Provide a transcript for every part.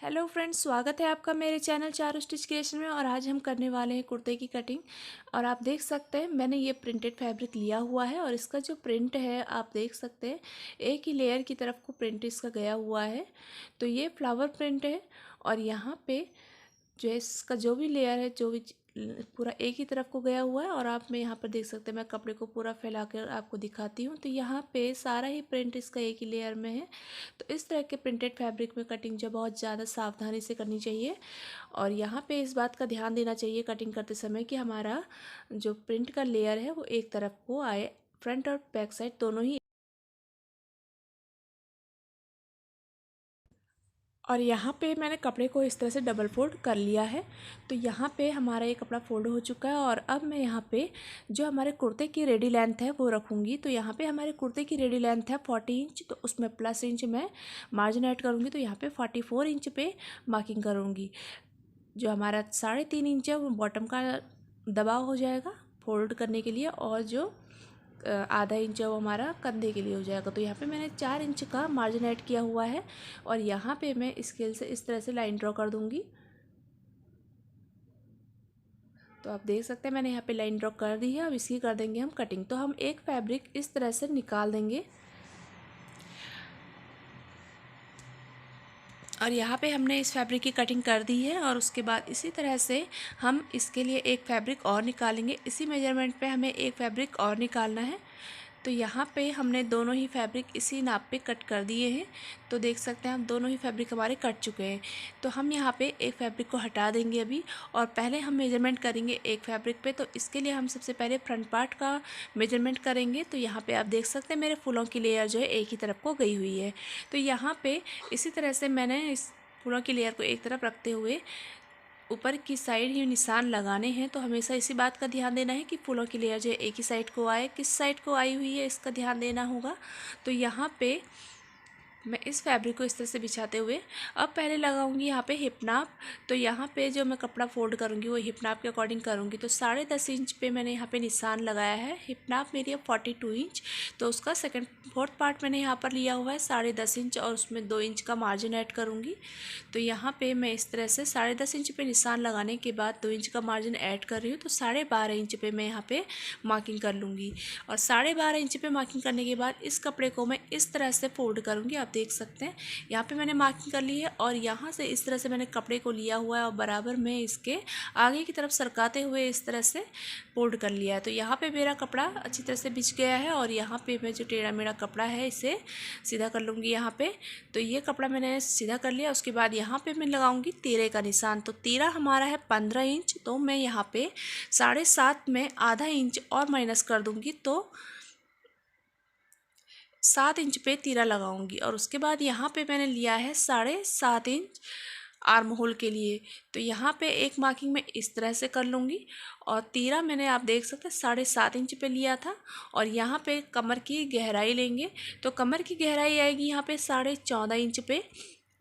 Hello friends, स्वागत है आपका मेरे चैनल चारू स्टिच क्रिएशन में। और आज हम करने वाले हैं कुर्ते की कटिंग। और आप देख सकते हैं मैंने ये प्रिंटेड फैब्रिक लिया हुआ है और इसका जो प्रिंट है आप देख सकते हैं एक ही लेयर की तरफ को प्रिंट इसका गया हुआ है। तो ये फ्लावर प्रिंट है और यहाँ पे जो है इसका जो भी लेयर है जो भी पूरा एक ही तरफ को गया हुआ है। और आप मैं यहाँ पर देख सकते हैं, मैं कपड़े को पूरा फैला कर आपको दिखाती हूँ। तो यहाँ पे सारा ही प्रिंट इसका एक ही लेयर में है। तो इस तरह के प्रिंटेड फैब्रिक में कटिंग जो बहुत ज़्यादा सावधानी से करनी चाहिए। और यहाँ पे इस बात का ध्यान देना चाहिए कटिंग करते समय कि हमारा जो प्रिंट का लेयर है वो एक तरफ को आए, फ्रंट और बैक साइड दोनों ही। और यहाँ पे मैंने कपड़े को इस तरह से डबल फोल्ड कर लिया है। तो यहाँ पे हमारा ये कपड़ा फोल्ड हो चुका है और अब मैं यहाँ पे जो हमारे कुर्ते की रेडी लेंथ है वो रखूँगी। तो यहाँ पे हमारे कुर्ते की रेडी लेंथ है 40 इंच, तो उसमें प्लस इंच मैं मार्जिन ऐड करूँगी। तो यहाँ पे 44 इंच पे मार्किंग करूँगी। जो हमारा 3.5 इंच है वो बॉटम का दबाव हो जाएगा फोल्ड करने के लिए, और जो आधा इंच है वो हमारा कंधे के लिए हो जाएगा। तो यहाँ पे मैंने 4 इंच का मार्जिन ऐड किया हुआ है और यहाँ पे मैं स्केल से इस तरह से लाइन ड्रॉ कर दूँगी। तो आप देख सकते हैं मैंने यहाँ पे लाइन ड्रॉ कर दी है। अब इसकी कर देंगे हम कटिंग। तो हम एक फैब्रिक इस तरह से निकाल देंगे और यहाँ पे हमने इस फैब्रिक की कटिंग कर दी है। और उसके बाद इसी तरह से हम इसके लिए एक फैब्रिक और निकालेंगे। इसी मेजरमेंट पे हमें एक फैब्रिक और निकालना है। तो यहाँ पे हमने दोनों ही फैब्रिक इसी नाप पे कट कर दिए हैं। तो देख सकते हैं हम दोनों ही फैब्रिक हमारे कट चुके हैं। तो हम यहाँ पे एक फैब्रिक को हटा देंगे अभी, और पहले हम मेजरमेंट करेंगे एक फैब्रिक पे। तो इसके लिए हम सबसे पहले फ्रंट पार्ट का मेजरमेंट करेंगे। तो यहाँ पे आप देख सकते हैं मेरे फूलों की लेयर जो है एक ही तरफ को गई हुई है। तो यहाँ पे इसी तरह से मैंने इस फूलों की लेयर को एक तरफ रखते हुए ऊपर की साइड ही निशान लगाने हैं। तो हमेशा इसी बात का ध्यान देना है कि फूलों की लेयर जो है एक ही साइड को आए, किस साइड को आई हुई है इसका ध्यान देना होगा। तो यहाँ पे मैं इस फैब्रिक को इस तरह से बिछाते हुए अब पहले लगाऊंगी यहाँ पे हिप नाप। तो यहाँ पे जो मैं कपड़ा फोल्ड करूँगी वो हिप नाप के अकॉर्डिंग करूँगी। तो 10.5 इंच पे मैंने यहाँ पे निशान लगाया है। हिप नाप मेरी है 42 इंच, तो उसका सेकंड फोर्थ पार्ट मैंने यहाँ पर लिया हुआ है 10.5 इंच, और उसमें 2 इंच का मार्जिन ऐड करूँगी। तो यहाँ पे मैं इस तरह से 10.5 इंच पे निशान लगाने के बाद 2 इंच का मार्जिन ऐड कर रही हूँ। तो 12.5 इंच पे मैं यहाँ पे मार्किंग कर लूँगी। और 12.5 इंच पे मार्किंग करने के बाद इस कपड़े को मैं इस तरह से फोल्ड करूँगी। आप देख सकते हैं यहाँ पे मैंने मार्किंग कर ली है और यहाँ से इस तरह से मैंने कपड़े को लिया हुआ है और बराबर में इसके आगे की तरफ सरकाते हुए इस तरह से फोल्ड कर लिया है। तो यहाँ पे मेरा कपड़ा अच्छी तरह से बिछ गया है और यहाँ पे मैं जो टेढ़ा मेढ़ा कपड़ा है इसे सीधा कर लूँगी यहाँ पे। तो ये कपड़ा मैंने सीधा कर लिया। उसके बाद यहाँ पे मैं लगाऊंगी तीरे का निशान। तो तीरा हमारा है 15 इंच, तो मैं यहाँ पे 7.5 में आधा इंच और माइनस कर दूँगी, तो 7 इंच पे तीरा लगाऊंगी। और उसके बाद यहाँ पे मैंने लिया है 7.5 इंच आर्म होल के लिए। तो यहाँ पे एक मार्किंग में इस तरह से कर लूँगी और तीरा मैंने आप देख सकते हैं 7.5 इंच पे लिया था। और यहाँ पे कमर की गहराई लेंगे। तो कमर की गहराई आएगी यहाँ पे 14.5 इंच पे।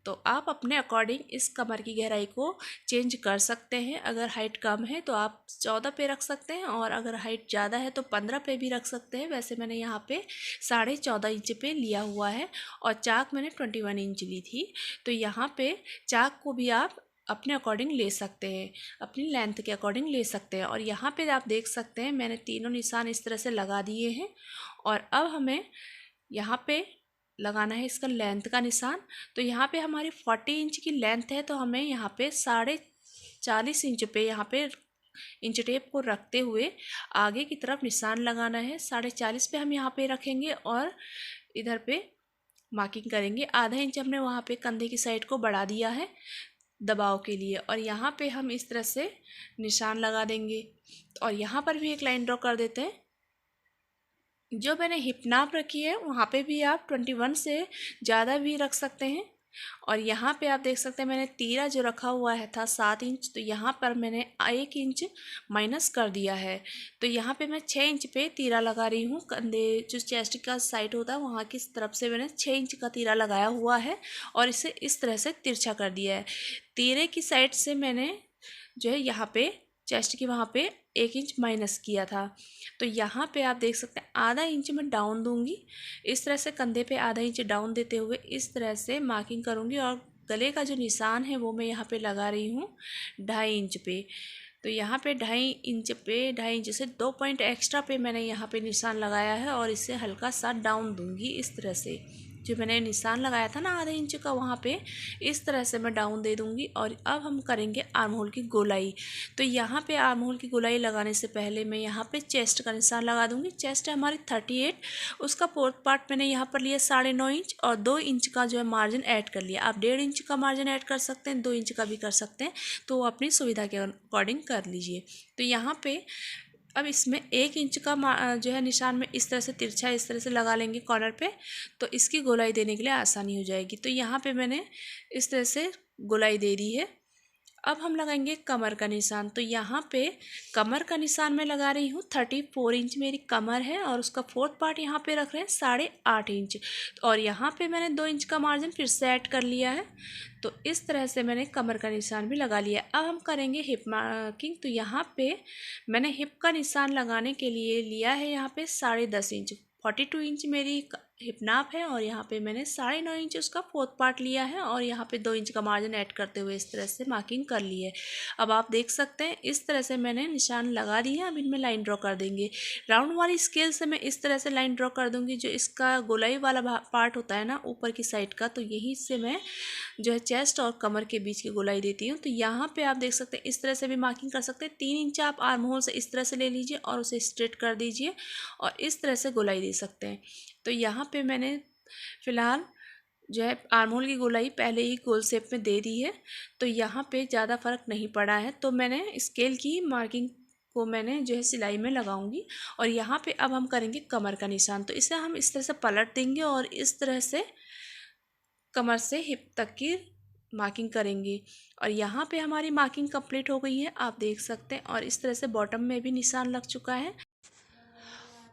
तो आप अपने अकॉर्डिंग इस कमर की गहराई को चेंज कर सकते हैं। अगर हाइट कम है तो आप 14 पे रख सकते हैं, और अगर हाइट ज़्यादा है तो 15 पे भी रख सकते हैं। वैसे मैंने यहाँ पे 14.5 इंच पे लिया हुआ है और चाक मैंने 21 इंच ली थी। तो यहाँ पे चाक को भी आप अपने अकॉर्डिंग ले सकते हैं, अपनी लेंथ के अकॉर्डिंग ले सकते हैं। और यहाँ पे आप देख सकते हैं मैंने तीनों निशान इस तरह से लगा दिए हैं। और अब हमें यहाँ पे लगाना है इसका लेंथ का निशान। तो यहाँ पे हमारी 40 इंच की लेंथ है, तो हमें यहाँ पे 40.5 इंच पे यहाँ पे इंच टेप को रखते हुए आगे की तरफ निशान लगाना है। 40.5 पे हम यहाँ पे रखेंगे और इधर पे मार्किंग करेंगे। आधा इंच हमने वहाँ पे कंधे की साइड को बढ़ा दिया है दबाव के लिए, और यहाँ पे हम इस तरह से निशान लगा देंगे। और यहाँ पर भी एक लाइन ड्रॉ कर देते हैं। जो मैंने हिप नाप रखी है वहाँ पे भी आप 21 से ज़्यादा भी रख सकते हैं। और यहाँ पे आप देख सकते हैं मैंने तीरा जो रखा हुआ है था 7 इंच, तो यहाँ पर मैंने 1 इंच माइनस कर दिया है। तो यहाँ पे मैं 6 इंच पे तीरा लगा रही हूँ। कंधे जो चेस्ट का साइड होता है वहाँ की तरफ से मैंने 6 इंच का तीरा लगाया हुआ है और इसे इस तरह से तिरछा कर दिया है। तीरे की साइड से मैंने जो है यहाँ पे चेस्ट की वहाँ पे 1 इंच माइनस किया था। तो यहाँ पे आप देख सकते हैं आधा इंच मैं डाउन दूंगी। इस तरह से कंधे पे आधा इंच डाउन देते हुए इस तरह से मार्किंग करूँगी और गले का जो निशान है वो मैं यहाँ पे लगा रही हूँ 2.5 इंच पे। तो यहाँ पे 2.5 इंच से 2 पॉइंट एक्स्ट्रा पे मैंने यहाँ पे निशान लगाया है और इसे हल्का सा डाउन दूंगी। इस तरह से जो मैंने निशान लगाया था ना आधे इंच का, वहाँ पे इस तरह से मैं डाउन दे दूंगी। और अब हम करेंगे आर्म होल की गोलाई। तो यहाँ पे आर्म होल की गोलाई लगाने से पहले मैं यहाँ पे चेस्ट का निशान लगा दूंगी। चेस्ट है हमारी 38, उसका फोर्थ पार्ट मैंने यहाँ पर लिया 9.5 इंच और 2 इंच का जो है मार्जिन ऐड कर लिया। आप 1.5 इंच का मार्जिन ऐड कर सकते हैं, 2 इंच का भी कर सकते हैं, तो अपनी सुविधा के अकॉर्डिंग कर लीजिए। तो यहाँ पे अब इसमें 1 इंच का जो है निशान में इस तरह से तिरछा इस तरह से लगा लेंगे कॉर्नर पे, तो इसकी गोलाई देने के लिए आसानी हो जाएगी। तो यहाँ पे मैंने इस तरह से गोलाई दे दी है। अब हम लगाएंगे कमर का निशान। तो यहाँ पे कमर का निशान मैं लगा रही हूँ 34 इंच मेरी कमर है और उसका फोर्थ पार्ट यहाँ पे रख रहे हैं 8.5 इंच और यहाँ पे मैंने 2 इंच का मार्जिन फिर से ऐड कर लिया है। तो इस तरह से मैंने कमर का निशान भी लगा लिया। अब हम करेंगे हिप मार्किंग। तो यहाँ पे मैंने हिप का निशान लगाने के लिए लिया है यहाँ पे 10.5 इंच। 42 इंच मेरी हिप नाप है और यहाँ पे मैंने 9.5 इंच उसका फोर्थ पार्ट लिया है और यहाँ पे 2 इंच का मार्जिन ऐड करते हुए इस तरह से मार्किंग कर ली है। अब आप देख सकते हैं इस तरह से मैंने निशान लगा दी है। अब इनमें लाइन ड्रॉ कर देंगे। राउंड वाली स्केल से मैं इस तरह से लाइन ड्रॉ कर दूंगी। जो इसका गोलाई वाला पार्ट होता है ना ऊपर की साइड का, तो यहीं से मैं जो है चेस्ट और कमर के बीच की गोलाई देती हूँ। तो यहाँ पे आप देख सकते हैं इस तरह से भी मार्किंग कर सकते हैं। 3 इंच आप आर्म होल से इस तरह से ले लीजिए और उसे स्ट्रेट कर दीजिए और इस तरह से गोलाई दे सकते हैं। तो यहाँ पे मैंने फ़िलहाल जो है आर्म होल की गोलाई पहले ही गोल शेप में दे दी है, तो यहाँ पे ज़्यादा फ़र्क नहीं पड़ा है। तो मैंने स्केल की मार्किंग को मैंने जो है सिलाई में लगाऊंगी और यहाँ पे अब हम करेंगे कमर का निशान। तो इसे हम इस तरह से पलट देंगे और इस तरह से कमर से हिप तक की मार्किंग करेंगे और यहाँ पे हमारी मार्किंग कंप्लीट हो गई है, आप देख सकते हैं। और इस तरह से बॉटम में भी निशान लग चुका है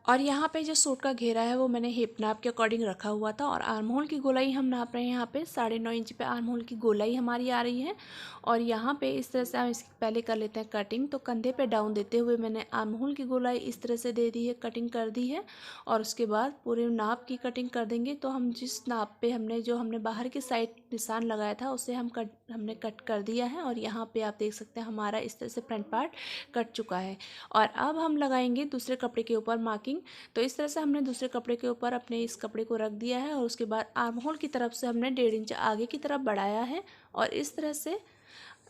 और यहाँ पे जो सूट का घेरा है वो मैंने हिप नाप के अकॉर्डिंग रखा हुआ था और आर्म होल की गोलाई हम नाप रहे हैं। यहाँ पे 9.5 इंच पे आर्म होल की गोलाई हमारी आ रही है और यहाँ पे इस तरह से हम इसकी पहले कर लेते हैं कटिंग। तो कंधे पे डाउन देते हुए मैंने आर्म होल की गोलाई इस तरह से दे दी है, कटिंग कर दी है और उसके बाद पूरे नाप की कटिंग कर देंगे। तो हम जिस नाप पे हमने बाहर की साइड निशान लगाया था उसे हमने कट कर दिया है और यहाँ पे आप देख सकते हैं हमारा इस तरह से फ्रंट पार्ट कट चुका है। और अब हम लगाएंगे दूसरे कपड़े के ऊपर मार्किंग। तो इस तरह से हमने दूसरे कपड़े के ऊपर अपने इस कपड़े को रख दिया है और उसके बाद आर्म होल की तरफ से हमने 1.5 इंच आगे की तरफ बढ़ाया है और इस तरह से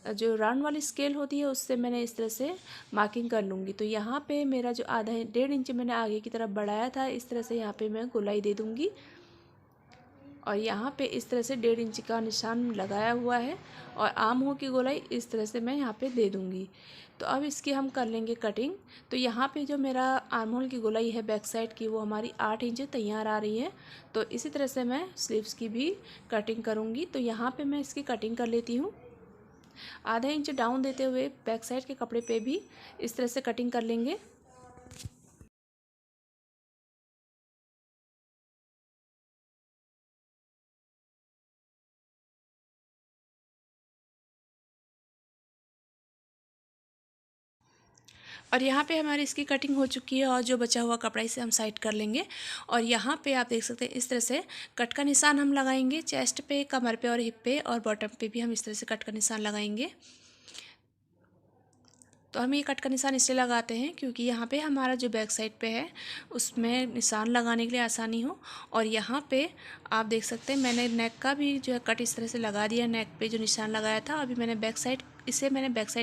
जो राउंड वाली स्केल होती है उससे मैंने इस तरह से मार्किंग कर लूँगी। तो यहाँ पे मेरा जो 1.5 इंच मैंने आगे की तरफ बढ़ाया था, इस तरह से यहाँ पे मैं गोलाई दे दूँगी और यहाँ पे इस तरह से 1.5 इंच का निशान लगाया हुआ है और आर्म होल की गोलाई इस तरह से मैं यहाँ पे दे दूँगी। तो अब इसकी हम कर लेंगे कटिंग। तो यहाँ पे जो मेरा आर्म होल की गोलाई है बैक साइड की वो हमारी 8 इंच तैयार आ रही है। तो इसी तरह से मैं स्लीव्स की भी कटिंग करूँगी। तो यहाँ पे मैं इसकी कटिंग कर लेती हूँ। आधा इंच डाउन देते हुए बैक साइड के कपड़े पे भी इस तरह से कटिंग कर लेंगे। और यहाँ पे हमारी इसकी कटिंग हो चुकी है और जो बचा हुआ कपड़ा इसे हम साइड कर लेंगे। और यहाँ पे आप देख सकते हैं इस तरह से कट का निशान हम लगाएंगे चेस्ट पे, कमर पे और हिप पे और बॉटम पे भी हम इस तरह से कट का निशान लगाएंगे। तो हम ये कट का निशान इसलिए लगाते हैं क्योंकि यहाँ पे हमारा जो बैक साइड पे है उसमें निशान लगाने के लिए आसानी हो। और यहाँ पे आप देख सकते हैं मैंने नेक का भी जो है कट इस तरह से लगा दिया। नेक पे जो निशान लगाया था अभी मैंने बैक साइड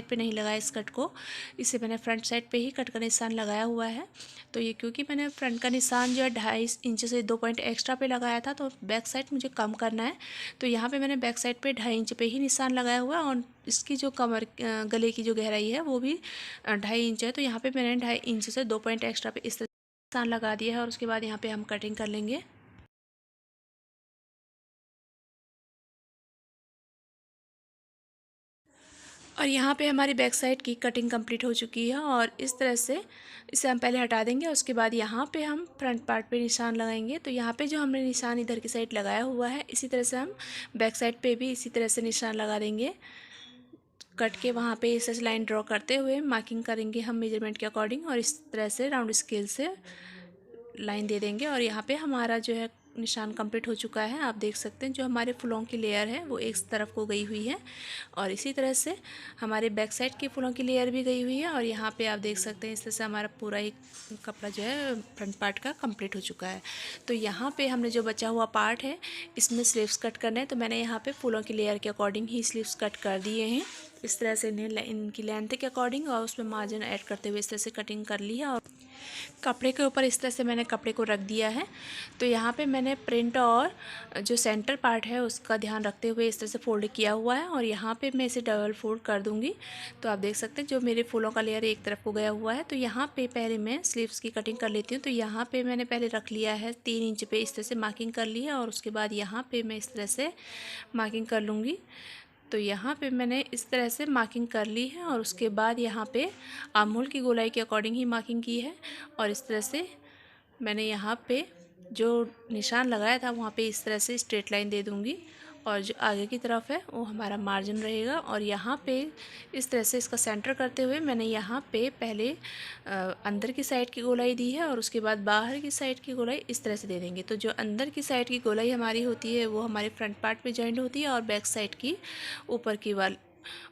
पे नहीं लगाया इस कट को, इसे मैंने फ्रंट साइड पे ही कट का निशान लगाया हुआ है। तो ये क्योंकि मैंने फ्रंट का निशान जो है 2.5 इंच से 2 पॉइंट एक्स्ट्रा पे लगाया था तो बैक साइड मुझे कम करना है। तो यहाँ पे मैंने बैक साइड पे 2.5 इंच पे ही निशान लगाया हुआ है और इसकी जो कमर गले की जो गहराई है वो भी 2.5 इंच है। तो यहाँ पे मैंने 2.5 इंच से 2 पॉइंट एक्स्ट्रा पे इस तरह निशान लगा दिया है और उसके बाद यहाँ पे हम कटिंग कर लेंगे। और यहाँ पे हमारी बैक साइड की कटिंग कंप्लीट हो चुकी है और इस तरह से इसे हम पहले हटा देंगे। उसके बाद यहाँ पे हम फ्रंट पार्ट पे निशान लगाएंगे। तो यहाँ पे जो हमने निशान इधर की साइड लगाया हुआ है इसी तरह से हम बैक साइड पे भी इसी तरह से निशान लगा देंगे। कट के वहाँ पे इस लाइन ड्रॉ करते हुए मार्किंग करेंगे हम मेजरमेंट के अकॉर्डिंग और इस तरह से राउंड स्केल से लाइन दे देंगे। और यहाँ पे हमारा जो है निशान कंप्लीट हो चुका है। आप देख सकते हैं जो हमारे फूलों की लेयर है वो एक तरफ को गई हुई है और इसी तरह से हमारे बैक साइड की फूलों की लेयर भी गई हुई है। और यहाँ पे आप देख सकते हैं इस तरह से हमारा पूरा एक कपड़ा जो है फ्रंट पार्ट का कंप्लीट हो चुका है। तो यहाँ पे हमने जो बचा हुआ पार्ट है इसमें स्लीव्स कट करना है। तो मैंने यहाँ पे फूलों की लेयर के अकॉर्डिंग ही स्लीव्स कट कर दिए हैं। इस तरह से इनकी लेंथ के अकॉर्डिंग और उसमें मार्जिन ऐड करते हुए इस तरह से कटिंग कर ली है और कपड़े के ऊपर इस तरह से मैंने कपड़े को रख दिया है। तो यहाँ पे मैंने प्रिंट और जो सेंटर पार्ट है उसका ध्यान रखते हुए इस तरह से फोल्ड किया हुआ है और यहाँ पे मैं इसे डबल फोल्ड कर दूँगी। तो आप देख सकते हैं जो मेरे फूलों का लेयर एक तरफ को गया हुआ है। तो यहाँ पे पहले मैं स्लीव्स की कटिंग कर लेती हूँ। तो यहाँ पे मैंने पहले रख लिया है 3 इंच पे इस तरह से मार्किंग कर ली है और उसके बाद यहाँ पे मैं इस तरह से मार्किंग कर लूँगी। तो यहाँ पे मैंने इस तरह से मार्किंग कर ली है और उसके बाद यहाँ पे आर्म होल की गोलाई के अकॉर्डिंग ही मार्किंग की है और इस तरह से मैंने यहाँ पे जो निशान लगाया था वहाँ पे इस तरह से स्ट्रेट लाइन दे दूँगी और जो आगे की तरफ है वो हमारा मार्जिन रहेगा। और यहाँ पे इस तरह से इसका सेंटर करते हुए मैंने यहाँ पे पहले अंदर की साइड की गोलाई दी है और उसके बाद बाहर की साइड की गोलाई इस तरह से दे देंगे। तो जो अंदर की साइड की गोलाई हमारी होती है वो हमारे फ्रंट पार्ट पे जॉइंट होती है और बैक साइड की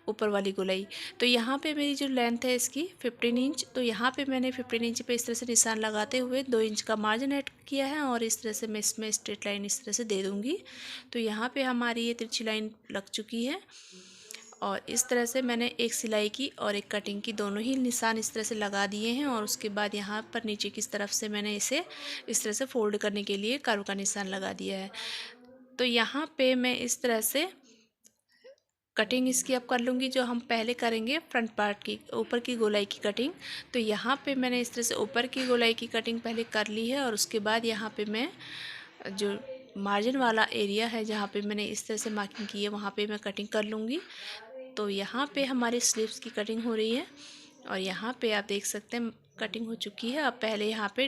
ऊपर वाली गोलाई। तो यहाँ पे मेरी जो लेंथ है इसकी 15 इंच। तो यहाँ पे मैंने 15 इंच पे इस तरह से निशान लगाते हुए 2 इंच का मार्जिन ऐड किया है और इस तरह से मैं इसमें स्ट्रेट लाइन इस तरह से दे दूँगी। तो यहाँ पे हमारी ये तिरछी लाइन लग चुकी है और इस तरह से मैंने एक सिलाई की और एक कटिंग की दोनों ही निशान इस तरह से लगा दिए हैं। और उसके बाद यहाँ पर नीचे की तरफ से मैंने इसे इस तरह से फोल्ड करने के लिए कर्व का निशान लगा दिया है। तो यहाँ पे मैं इस तरह से कटिंग इसकी अब कर लूँगी जो हम पहले करेंगे फ्रंट पार्ट की ऊपर की गोलाई की कटिंग। तो यहाँ पे मैंने इस तरह से ऊपर की गोलाई की कटिंग पहले कर ली है और उसके बाद यहाँ पे मैं जो मार्जिन वाला एरिया है जहाँ पे मैंने इस तरह से मार्किंग की है वहाँ पे मैं कटिंग कर लूँगी। तो यहाँ पे हमारे स्लीव्स की कटिंग हो रही है और यहाँ पे आप देख सकते हैं कटिंग हो चुकी है। अब पहले यहाँ पे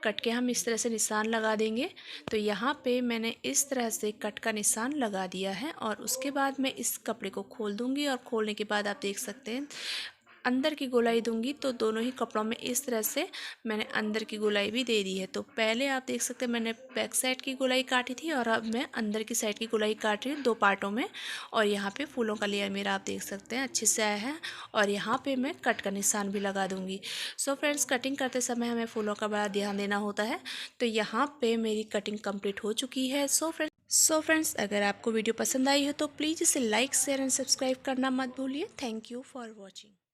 कट के हम इस तरह से निशान लगा देंगे। तो यहाँ पे मैंने इस तरह से कट का निशान लगा दिया है और उसके बाद मैं इस कपड़े को खोल दूँगी और खोलने के बाद आप देख सकते हैं अंदर की गोलाई दूंगी। तो दोनों ही कपड़ों में इस तरह से मैंने अंदर की गोलाई भी दे दी है। तो पहले आप देख सकते हैं मैंने बैक साइड की गोलाई काटी थी और अब मैं अंदर की साइड की गोलाई काट रही हूँ 2 पार्टों में। और यहाँ पे फूलों का लेयर मेरा आप देख सकते हैं अच्छे से आया है और यहाँ पे मैं कट का निशान भी लगा दूँगी। सो फ्रेंड्स कटिंग करते समय हमें फूलों का बड़ा ध्यान देना होता है। तो यहाँ पे मेरी कटिंग कंप्लीट हो चुकी है। सो फ्रेंड्स अगर आपको वीडियो पसंद आई हो तो प्लीज़ इसे लाइक शेयर एंड सब्सक्राइब करना मत भूलिए। Thank you for watching.